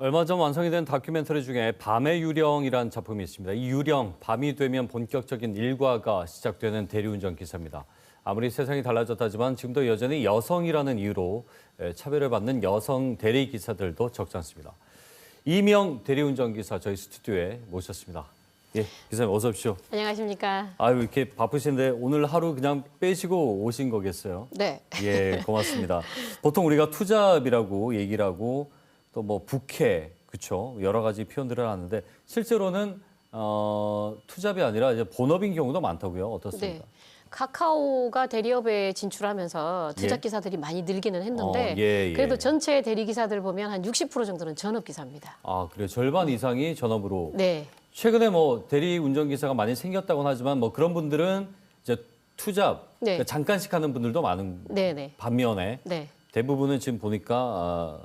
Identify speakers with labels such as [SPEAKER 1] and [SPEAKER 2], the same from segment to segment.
[SPEAKER 1] 얼마 전 완성이 된 다큐멘터리 중에 밤의 유령이라는 작품이 있습니다. 이 유령, 밤이 되면 본격적인 일과가 시작되는 대리운전 기사입니다. 아무리 세상이 달라졌다지만 지금도 여전히 여성이라는 이유로 차별을 받는 여성 대리기사들도 적지 않습니다. 이명 대리운전 기사 저희 스튜디오에 모셨습니다. 예, 기사님 어서 오십시오.
[SPEAKER 2] 안녕하십니까.
[SPEAKER 1] 아유, 이렇게 바쁘신데 오늘 하루 그냥 빼시고 오신 거겠어요?
[SPEAKER 2] 네.
[SPEAKER 1] 예, 고맙습니다. 보통 우리가 투잡이라고 얘기를 하고 또 뭐 부캐, 그렇죠? 여러 가지 표현들을 하는데 실제로는 투잡이 아니라 이제 본업인 경우도 많다고요. 어떻습니까?
[SPEAKER 2] 네. 카카오가 대리업에 진출하면서 투잡 기사들이 많이 늘기는 했는데
[SPEAKER 1] 예.
[SPEAKER 2] 그래도 전체 대리 기사들 보면 한 60% 정도는 전업 기사입니다.
[SPEAKER 1] 아, 그래요. 절반 이상이 전업으로.
[SPEAKER 2] 네.
[SPEAKER 1] 최근에 뭐 대리 운전기사가 많이 생겼다고는 하지만 뭐 그런 분들은 이제 투잡,
[SPEAKER 2] 네.
[SPEAKER 1] 그러니까 잠깐씩 하는 분들도 많은
[SPEAKER 2] 네.
[SPEAKER 1] 반면에
[SPEAKER 2] 네.
[SPEAKER 1] 대부분은 지금 보니까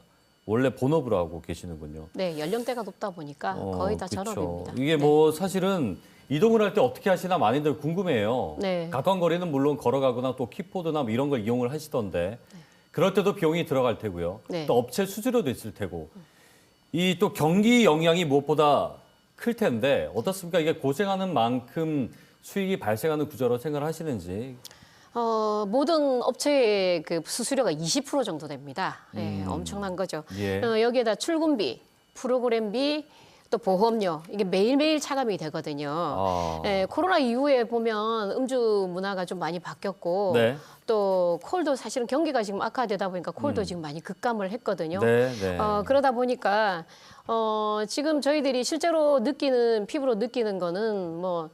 [SPEAKER 1] 원래 본업으로 하고 계시는군요.
[SPEAKER 2] 네. 연령대가 높다 보니까 거의 다
[SPEAKER 1] 그쵸.
[SPEAKER 2] 전업입니다.
[SPEAKER 1] 이게 뭐 사실은 이동을 할 때 어떻게 하시나 많이들 궁금해요.
[SPEAKER 2] 네.
[SPEAKER 1] 가까운 거리는 물론 걸어가거나 또 키포드나 뭐 이런 걸 이용을 하시던데 그럴 때도 비용이 들어갈 테고요.
[SPEAKER 2] 네.
[SPEAKER 1] 또 업체 수수료도 있을 테고 이 또 경기 영향이 무엇보다 클 텐데 어떻습니까? 이게 고생하는 만큼 수익이 발생하는 구조로 생각을 하시는지.
[SPEAKER 2] 모든 업체의 그 수수료가 20% 정도 됩니다. 예, 엄청난 거죠.
[SPEAKER 1] 예.
[SPEAKER 2] 여기에다 출근비, 프로그램비, 또 보험료 이게 매일매일 차감이 되거든요.
[SPEAKER 1] 아.
[SPEAKER 2] 예, 코로나 이후에 보면 음주 문화가 좀 많이 바뀌었고
[SPEAKER 1] 네.
[SPEAKER 2] 또 콜도 사실은 경기가 지금 악화되다 보니까 콜도 지금 많이 급감을 했거든요.
[SPEAKER 1] 네.
[SPEAKER 2] 그러다 보니까 지금 저희들이 실제로 느끼는 피부로 느끼는 거는 뭐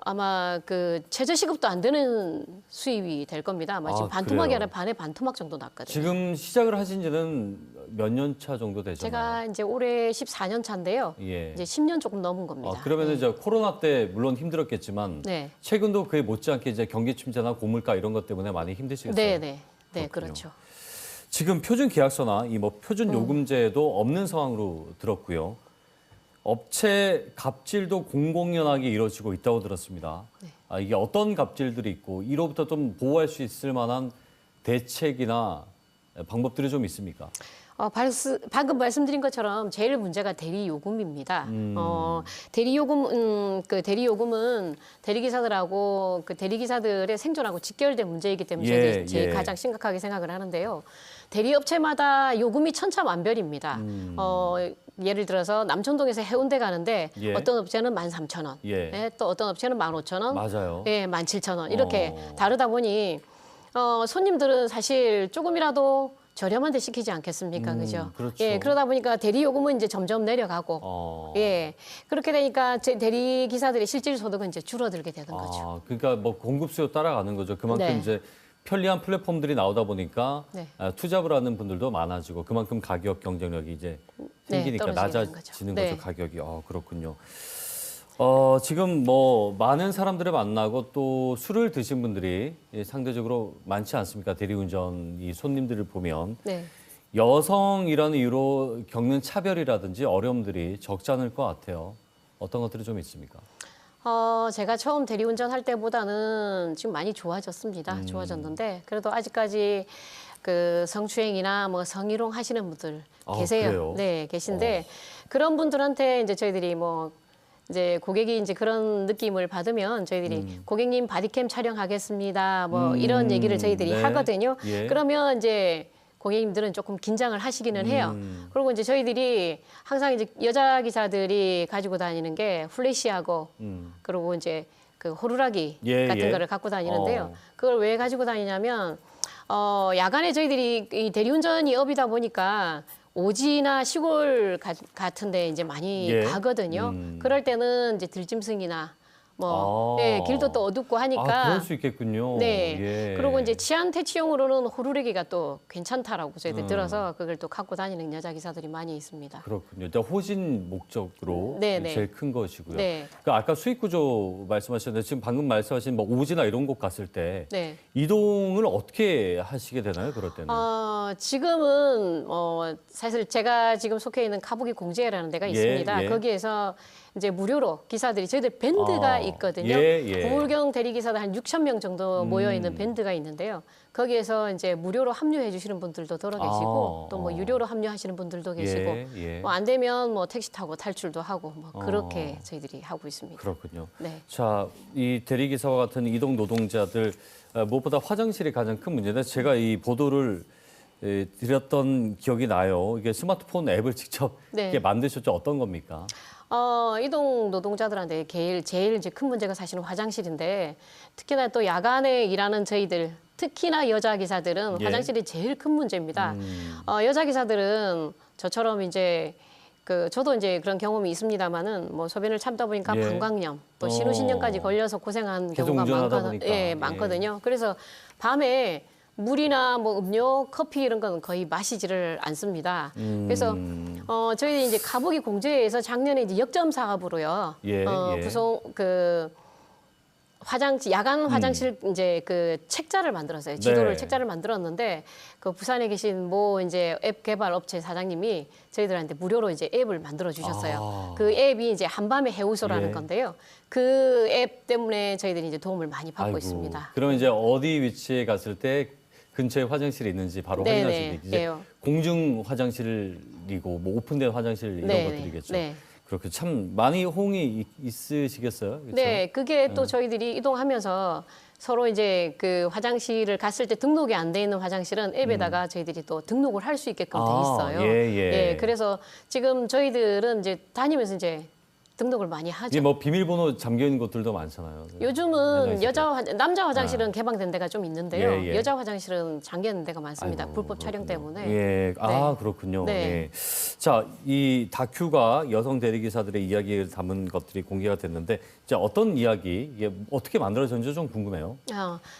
[SPEAKER 2] 아마 그 최저시급도 안 되는 수입이 될 겁니다. 아마 지금 반토막이
[SPEAKER 1] 그래요?
[SPEAKER 2] 아니라 반에 반토막 정도 났거든요.
[SPEAKER 1] 지금 시작을 하신 지는 몇 년 차 정도 되셨나요?
[SPEAKER 2] 제가 이제 올해 14년 차인데요.
[SPEAKER 1] 예.
[SPEAKER 2] 이제 10년 조금 넘은 겁니다.
[SPEAKER 1] 그러면 이제 코로나 때 물론 힘들었겠지만
[SPEAKER 2] 네.
[SPEAKER 1] 최근도 그에 못지않게 이제 경기 침체나 고물가 이런 것 때문에 많이 힘드시겠어요?
[SPEAKER 2] 네,
[SPEAKER 1] 그렇군요.
[SPEAKER 2] 그렇죠.
[SPEAKER 1] 지금 표준 계약서나 이 뭐 표준 요금제도 없는 상황으로 들었고요. 업체 갑질도 공공연하게 이루어지고 있다고 들었습니다.
[SPEAKER 2] 네.
[SPEAKER 1] 이게 어떤 갑질들이 있고 이로부터 좀 보호할 수 있을 만한 대책이나 방법들이 좀 있습니까?
[SPEAKER 2] 방금 말씀드린 것처럼 제일 문제가 대리 요금입니다. 대리 요금, 그 대리 요금은 대리기사들하고 그 대리기사들의 생존하고 직결된 문제이기 때문에 저희들이 제일 가장 심각하게 생각을 하는데요. 대리업체마다 요금이 천차만별입니다. 예를 들어서 남천동에서 해운대 가는데 어떤 업체는 13,000원, 또 어떤 업체는 15,000원,
[SPEAKER 1] 맞아요.
[SPEAKER 2] 17,000원 이렇게 다르다 보니 손님들은 사실 조금이라도 저렴한 데 시키지 않겠습니까? 그죠?
[SPEAKER 1] 그렇죠.
[SPEAKER 2] 예, 그러다 보니까 대리 요금은 이제 점점 내려가고, 예, 그렇게 되니까 대리 기사들의 실질 소득은 이제 줄어들게 되는 거죠.
[SPEAKER 1] 그러니까 뭐 공급 수요 따라가는 거죠. 그만큼
[SPEAKER 2] 네.
[SPEAKER 1] 이제 편리한 플랫폼들이 나오다 보니까
[SPEAKER 2] 네.
[SPEAKER 1] 투잡을 하는 분들도 많아지고 그만큼 가격 경쟁력이 이제 생기니까
[SPEAKER 2] 떨어지게
[SPEAKER 1] 낮아지는
[SPEAKER 2] 되는
[SPEAKER 1] 거죠.
[SPEAKER 2] 거죠.
[SPEAKER 1] 가격이. 그렇군요. 지금 뭐 많은 사람들을 만나고 또 술을 드신 분들이 상대적으로 많지 않습니까? 대리운전 이 손님들을 보면
[SPEAKER 2] 네.
[SPEAKER 1] 여성이라는 이유로 겪는 차별이라든지 어려움들이 적지 않을 것 같아요. 어떤 것들이 좀 있습니까?
[SPEAKER 2] 제가 처음 대리운전 할 때보다는 지금 많이 좋아졌습니다. 좋아졌는데 그래도 아직까지 그 성추행이나 뭐 성희롱 하시는 분들 계세요.
[SPEAKER 1] 그래요?
[SPEAKER 2] 네, 계신데 그런 분들한테 이제 저희들이 뭐 이제 고객이 이제 그런 느낌을 받으면 저희들이 고객님 바디캠 촬영하겠습니다. 뭐 이런 얘기를 저희들이
[SPEAKER 1] 네.
[SPEAKER 2] 하거든요.
[SPEAKER 1] 예.
[SPEAKER 2] 그러면 이제 고객님들은 조금 긴장을 하시기는 해요. 그리고 이제 저희들이 항상 이제 여자 기사들이 가지고 다니는 게 플래시하고 그리고 이제 그 호루라기 같은 거를 갖고 다니는데요. 그걸 왜 가지고 다니냐면 야간에 저희들이 이 대리운전이 업이다 보니까 오지나 시골 같은 데 이제 많이 가거든요. 그럴 때는 이제 들짐승이나 뭐 길도 또 어둡고 하니까
[SPEAKER 1] 그럴 수 있겠군요.
[SPEAKER 2] 네.
[SPEAKER 1] 예.
[SPEAKER 2] 그리고 이제 치안 퇴치용으로는 호루라기가 또 괜찮다라고 저희들 들어서 그걸 또 갖고 다니는 여자 기사들이 많이 있습니다.
[SPEAKER 1] 그렇군요. 일단 호신 목적으로
[SPEAKER 2] 네네.
[SPEAKER 1] 제일 큰 것이고요.
[SPEAKER 2] 네.
[SPEAKER 1] 그러니까 아까 수익 구조 말씀하셨는데 지금 방금 말씀하신 뭐 오지나 이런 곳 갔을 때
[SPEAKER 2] 네.
[SPEAKER 1] 이동을 어떻게 하시게 되나요? 그럴 때는?
[SPEAKER 2] 지금은 사실 제가 지금 속해 있는 카부기 공제라는 데가 있습니다.
[SPEAKER 1] 예.
[SPEAKER 2] 거기에서 이제 무료로 기사들이 저희들 밴드가 있거든요. 고물경 대리기사들 한 6천 명 정도 모여 있는 밴드가 있는데요. 거기에서 이제 무료로 합류해 주시는 분들도 들어 계시고 또 뭐 유료로 합류하시는 분들도 계시고 뭐 안 되면 뭐 택시 타고 탈출도 하고 뭐 그렇게 저희들이 하고 있습니다.
[SPEAKER 1] 그렇군요.
[SPEAKER 2] 네.
[SPEAKER 1] 자, 이 대리기사와 같은 이동 노동자들 무엇보다 화장실이 가장 큰 문제인데 제가 이 보도를 드렸던 기억이 나요. 이게 스마트폰 앱을 직접
[SPEAKER 2] 네.
[SPEAKER 1] 이렇게 만드셨죠? 어떤 겁니까?
[SPEAKER 2] 이동 노동자들한테 제일 이제 큰 문제가 사실은 화장실인데 특히나 또 야간에 일하는 저희들 특히나 여자 기사들은
[SPEAKER 1] 예.
[SPEAKER 2] 화장실이 제일 큰 문제입니다. 여자 기사들은 저처럼 이제 저도 이제 그런 경험이 있습니다만은 뭐 소변을 참다 보니까
[SPEAKER 1] 예.
[SPEAKER 2] 방광염 또 신우신경까지 걸려서 고생한
[SPEAKER 1] 계속
[SPEAKER 2] 경우가
[SPEAKER 1] 운전하다 보니까.
[SPEAKER 2] 많거든요. 그래서 밤에 물이나 뭐 음료, 커피 이런 건 거의 마시지를 않습니다. 그래서 저희 이제 가보기 공제에서 작년에 이제 역점 사업으로요. 구성 야간 화장실 이제 책자를 만들었어요. 지도를
[SPEAKER 1] 네.
[SPEAKER 2] 책자를 만들었는데 그 부산에 계신 모 이제 앱 개발 업체 사장님이 저희들한테 무료로 이제 앱을 만들어 주셨어요. 그 앱이 이제 한밤의 해우소라는
[SPEAKER 1] 예.
[SPEAKER 2] 건데요. 그 앱 때문에 저희들이 이제 도움을 많이 받고 있습니다.
[SPEAKER 1] 그럼 이제 어디 위치에 갔을 때 근처에 화장실이 있는지 바로
[SPEAKER 2] 네네.
[SPEAKER 1] 확인할 수 있는 이제
[SPEAKER 2] 네.
[SPEAKER 1] 공중 화장실이고 뭐 오픈된 화장실 이런
[SPEAKER 2] 네,
[SPEAKER 1] 것들이겠죠.
[SPEAKER 2] 네.
[SPEAKER 1] 그렇게 참 많이 호응이 있으시겠어요? 그렇죠?
[SPEAKER 2] 네, 그게 또 저희들이 이동하면서 서로 이제 그 화장실을 갔을 때 등록이 안 돼 있는 화장실은 앱에다가 저희들이 또 등록을 할 수 있게끔 돼 있어요.
[SPEAKER 1] 예.
[SPEAKER 2] 그래서 지금 저희들은 이제 다니면서 이제 등록을 많이 하죠.
[SPEAKER 1] 이게 뭐 비밀번호 잠겨 있는 곳들도 많잖아요.
[SPEAKER 2] 요즘은
[SPEAKER 1] 화장실에.
[SPEAKER 2] 남자 화장실은 개방된 데가 좀 있는데요.
[SPEAKER 1] 예.
[SPEAKER 2] 여자 화장실은 잠겨 있는 데가 많습니다.
[SPEAKER 1] 아이고,
[SPEAKER 2] 불법 촬영
[SPEAKER 1] 그렇군요.
[SPEAKER 2] 때문에.
[SPEAKER 1] 예, 그렇군요.
[SPEAKER 2] 네.
[SPEAKER 1] 예. 자, 이 다큐가 여성 대리기사들의 이야기를 담은 것들이 공개가 됐는데, 자, 어떤 이야기, 이게 어떻게 만들어졌는지 좀 궁금해요.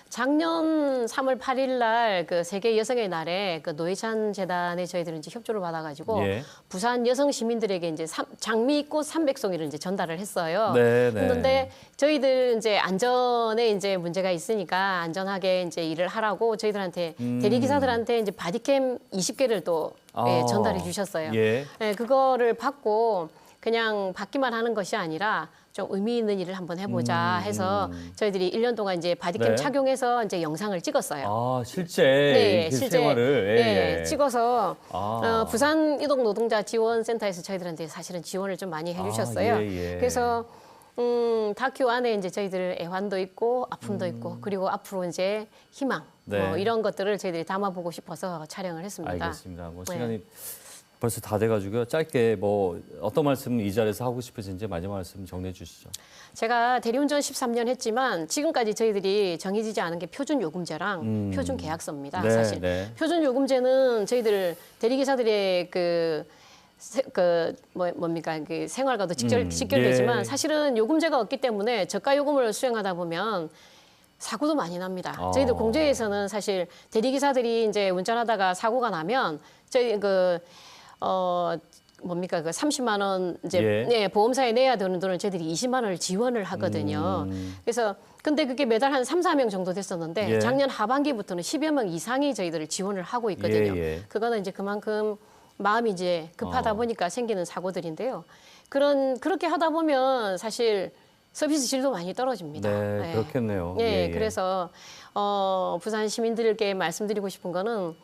[SPEAKER 2] 작년 3월 8일 날 그 세계 여성의 날에 그 노회찬 재단에 저희들은 이제 협조를 받아가지고
[SPEAKER 1] 예.
[SPEAKER 2] 부산 여성 시민들에게 이제 장미꽃 300송이를 이제 전달을 했어요.
[SPEAKER 1] 네.
[SPEAKER 2] 그런데 저희들 이제 안전에 이제 문제가 있으니까 안전하게 이제 일을 하라고 저희들한테 대리기사들한테 이제 바디캠 20개를 또 전달해 주셨어요.
[SPEAKER 1] 예.
[SPEAKER 2] 그거를 받고 그냥 받기만 하는 것이 아니라 좀 의미 있는 일을 한번 해보자 해서 저희들이 1년 동안 이제 바디캠
[SPEAKER 1] 네.
[SPEAKER 2] 착용해서 이제 영상을 찍었어요.
[SPEAKER 1] 실제 생활을
[SPEAKER 2] 찍어서 부산 이동 노동자 지원센터에서 저희들한테 사실은 지원을 좀 많이 해주셨어요. 그래서 다큐 안에 이제 저희들 애환도 있고 아픔도 있고 그리고 앞으로 이제 희망 뭐 이런 것들을 저희들이 담아보고 싶어서 촬영을 했습니다.
[SPEAKER 1] 알겠습니다. 뭐 시간이 벌써 다 돼가지고요. 짧게 뭐 어떤 말씀 이 자리에서 하고 싶으신지 마지막 말씀 정리해 주시죠.
[SPEAKER 2] 제가 대리운전 13년 했지만 지금까지 저희들이 정해지지 않은 게 표준요금제랑 표준계약서입니다. 사실 표준요금제는 저희들 대리기사들의 뭡니까 그 생활과도 직결되지만 사실은 요금제가 없기 때문에 저가 요금을 수행하다 보면 사고도 많이 납니다. 저희들 공제에서는 사실 대리기사들이 이제 운전하다가 사고가 나면 저희 뭡니까 그 30만 원 이제 보험사에 내야 되는 돈을 저희들이 20만 원을 지원을 하거든요. 그래서 근데 그게 매달 한 3, 4명 정도 됐었는데 작년 하반기부터는 10여 명 이상이 저희들을 지원을 하고 있거든요. 그거는 이제 그만큼 마음이 이제 급하다 보니까 생기는 사고들인데요. 그렇게 하다 보면 사실 서비스 질도 많이 떨어집니다.
[SPEAKER 1] 네, 그렇겠네요.
[SPEAKER 2] 그래서 부산 시민들께 말씀드리고 싶은 거는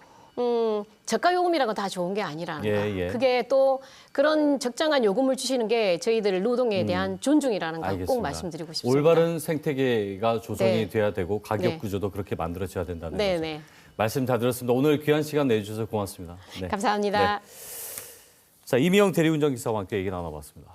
[SPEAKER 2] 저가 요금이라고 다 좋은 게 아니라는 거. 그게 또 그런 적정한 요금을 주시는 게 저희들 노동에 대한 존중이라는 거 꼭 말씀드리고 싶습니다.
[SPEAKER 1] 올바른 생태계가 조성이 돼야 되고 가격 구조도 그렇게 만들어져야 된다는 거죠. 말씀 잘 들었습니다. 오늘 귀한 시간 내주셔서 고맙습니다.
[SPEAKER 2] 감사합니다.
[SPEAKER 1] 자, 이미영 대리운전기사와 함께 얘기 나눠봤습니다.